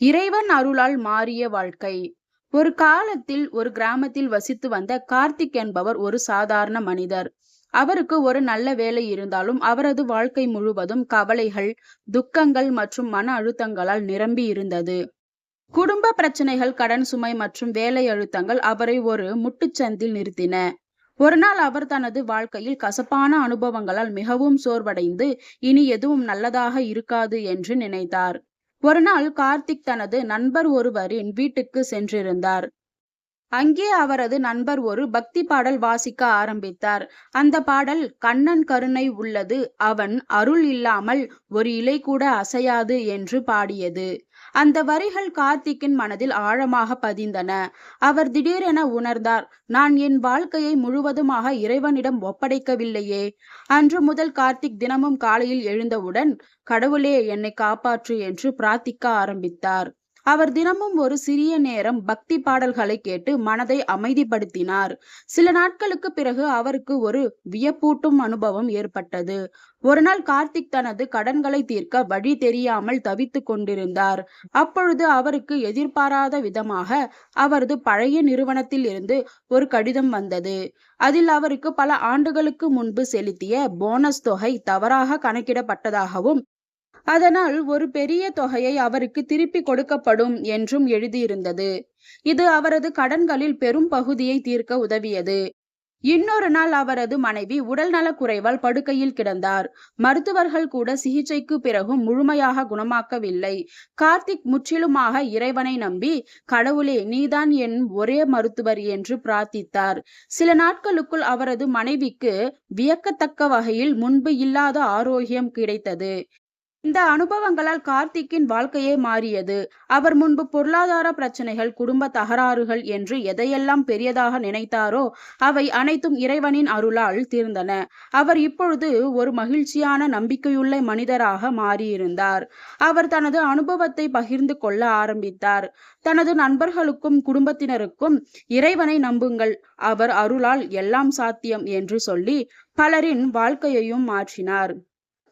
இறைவன் அருளால் மாறிய வாழ்க்கை. ஒரு காலத்தில் ஒரு கிராமத்தில் வசித்து வந்த கார்த்திக் என்பவர் ஒரு சாதாரண மனிதர். அவருக்கு ஒரு நல்ல வேலை இருந்தாலும் அவரது வாழ்க்கை முழுவதும் கவலைகள், துக்கங்கள் மற்றும் மன அழுத்தங்களால் நிரம்பி இருந்தது. குடும்ப பிரச்சனைகள், கடன் சுமை மற்றும் வேலை அழுத்தங்கள் அவரை ஒரு முட்டுச்சந்தில் நிறுத்தின. ஒரு நாள் அவர் தனது வாழ்க்கையில் கசப்பான அனுபவங்களால் மிகவும் சோர்வடைந்து இனி எதுவும் நல்லதாக இருக்காது என்று நினைத்தார். ஒரு நாள் கார்த்திக் தனது நண்பர் ஒருவரின் வீட்டுக்கு சென்றிருந்தார். அங்கே அவரது நண்பர் ஒரு பக்தி பாடல் வாசிக்க ஆரம்பித்தார். அந்த பாடல் கண்ணன் கருணை உள்ளது, அவன் அருள் இல்லாமல் ஒரு இலை கூட அசையாது என்று பாடியது. அந்த வரிகள் கார்த்திக்கின் மனதில் ஆழமாக பதிந்தன. அவர் திடீரென உணர்ந்தார், நான் என் வாழ்க்கையை முழுவதுமாக இறைவனிடம் ஒப்படைக்கவில்லையே. அன்று முதல் கார்த்திக் தினமும் காலையில் எழுந்தவுடன் கடவுளே என்னை காப்பாற்று என்று பிரார்த்திக்க ஆரம்பித்தார். அவர் தினமும் ஒரு சிறிய நேரம் பக்தி பாடல்களை கேட்டு மனதை அமைதிப்படுத்தினார். சில நாட்களுக்கு பிறகு அவருக்கு ஒரு வியப்பூட்டும் அனுபவம் ஏற்பட்டது. ஒரு நாள் கார்த்திக் தனது கடன்களை தீர்க்க வழி தெரியாமல் தவித்துக் கொண்டிருந்தார். அப்பொழுது அவருக்கு எதிர்பாராத விதமாக அவரது பழைய நிறுவனத்தில் இருந்து ஒரு கடிதம் வந்தது. அதில் அவருக்கு பல ஆண்டுகளுக்கு முன்பு செலுத்திய போனஸ் தொகை தவறாக கணக்கிடப்பட்டதாகவும், அதனால் ஒரு பெரிய தொகையை அவருக்கு திருப்பி கொடுக்கப்படும் என்றும் எழுதியிருந்தது. இது அவரது கடன்களில் பெரும் பகுதியை தீர்க்க உதவியது. இன்னொரு நாள் அவரது மனைவி உடல்நலக் குறைவால் படுக்கையில் கிடந்தார். மருத்துவர்கள் கூட சிகிச்சைக்கு பிறகும் முழுமையாக குணமாக்கவில்லை. கார்த்திக் முற்றிலுமாக இறைவனை நம்பி, கடவுளே நீதான் என் ஒரே மருத்துவர் என்று பிரார்த்தித்தார். சில நாட்களுக்குள் அவரது மனைவிக்கு வியக்கத்தக்க வகையில் முன்பு இல்லாத ஆரோக்கியம் கிடைத்தது. இந்த அனுபவங்களால் கார்த்திக்கின் வாழ்க்கையே மாறியது. அவர் முன்பு பொருளாதார பிரச்சனைகள், குடும்ப தகராறுகள் என்று எதையெல்லாம் பெரியதாக நினைத்தாரோ அவை அனைத்தும் இறைவனின் அருளால் தீர்ந்தன. அவர் இப்பொழுது ஒரு மகிழ்ச்சியான, நம்பிக்கையுள்ள மனிதராக மாறியிருந்தார். அவர் தனது அனுபவத்தை பகிர்ந்து கொள்ள ஆரம்பித்தார். தனது நண்பர்களுக்கும் குடும்பத்தினருக்கும் இறைவனை நம்புங்கள், அவர் அருளால் எல்லாம் சாத்தியம் என்று சொல்லி பலரின் வாழ்க்கையையும் மாற்றினார்.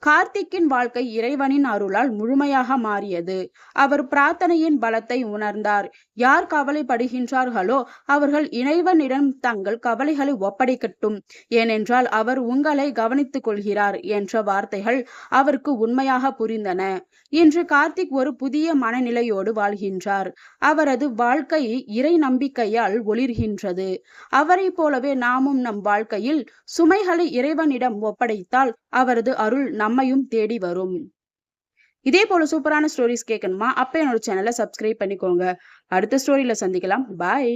கார்த்திக்கின் வாழ்க்கை இறைவனின் அருளால் முழுமையாக மாறியது. அவர் பிரார்த்தனையின் பலத்தை உணர்ந்தார். யார் கவலைப்படுகின்றார்களோ அவர்கள் இறைவனிடம் தங்கள் கவலைகளை ஒப்படைக்கட்டும், ஏனென்றால் அவர் உங்களை கவனித்துக் கொள்கிறார் என்ற வார்த்தைகள் அவருக்கு உண்மையாக புரிந்தன. இன்று கார்த்திக் ஒரு புதிய மனநிலையோடு வாழ்கின்றார். அவரது வாழ்க்கை இறை நம்பிக்கையால் ஒளிர்கின்றது. அவரை போலவே நாமும் நம் வாழ்க்கையில் சுமைகளை இறைவனிடம் ஒப்படைத்தால் அவரது அருள் நம்மையும் தேடி வரும். இதே போல சூப்பரான ஸ்டோரிஸ் கேட்கணுமா? அப்ப என்னோட சேனலை சப்ஸ்கிரைப் பண்ணிக்கோங்க. அடுத்த ஸ்டோரியில சந்திக்கலாம். பாய்.